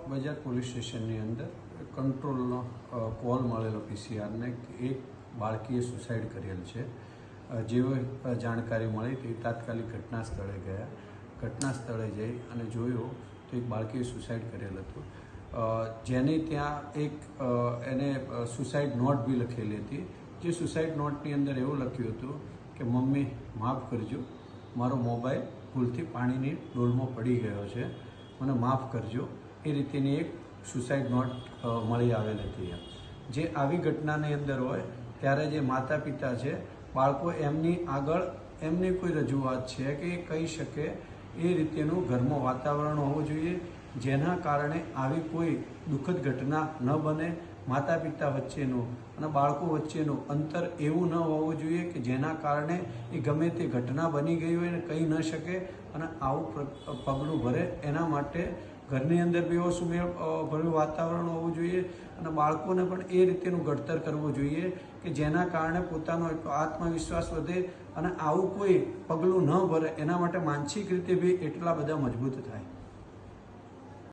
બજાર પોલીસ સ્ટેશનની અંદર કંટ્રોલનો કોલ મળેલો પીસીઆરને એક બાળકીએ સુસાઇડ કરેલ છે। જેવો જાણકારી મળી તે તાત્કાલિક ઘટના સ્થળે ગયા। ઘટના સ્થળે જઈ અને જોયું તો એક બાળકીએ સુસાઇડ કરેલ હતું, જેની ત્યાં એક એને સુસાઇડ નોટ બી લખેલી હતી। જે સુસાઇડ નોટની અંદર એવું લખ્યું હતું કે મમ્મી માફ કરજો, મારો મોબાઈલ ભૂલથી પાણીની ડોલમાં પડી ગયો છે, મને માફ કરજો, એ રીતેની એક સુસાઇડ નોટ મળી આવેલ હતી। જે આવી ઘટનાની અંદર હોય ત્યારે જે માતા પિતા છે, બાળકો એમની આગળ એમની કોઈ રજૂઆત છે કે એ કહી શકે એ રીતેનું ઘરમાં વાતાવરણ હોવું જોઈએ, જેના કારણે આવી કોઈ દુઃખદ ઘટના ન બને। માતા પિતા વચ્ચેનું અને બાળકો વચ્ચેનું અંતર એવું ન હોવું જોઈએ કે જેના કારણે એ ગમે તે ઘટના બની ગઈ હોય ને કહી ન શકે અને આવું પગલું ભરે। એના માટે ઘરની અંદર બી એવો સુમેળભર્યું વાતાવરણ હોવું જોઈએ અને બાળકોને પણ એ રીતેનું ઘડતર કરવું જોઈએ કે જેના કારણે પોતાનો આત્મવિશ્વાસ વધે અને આવું કોઈ પગલું ન ભરે, એના માટે માનસિક રીતે બી એટલા બધા મજબૂત થાય।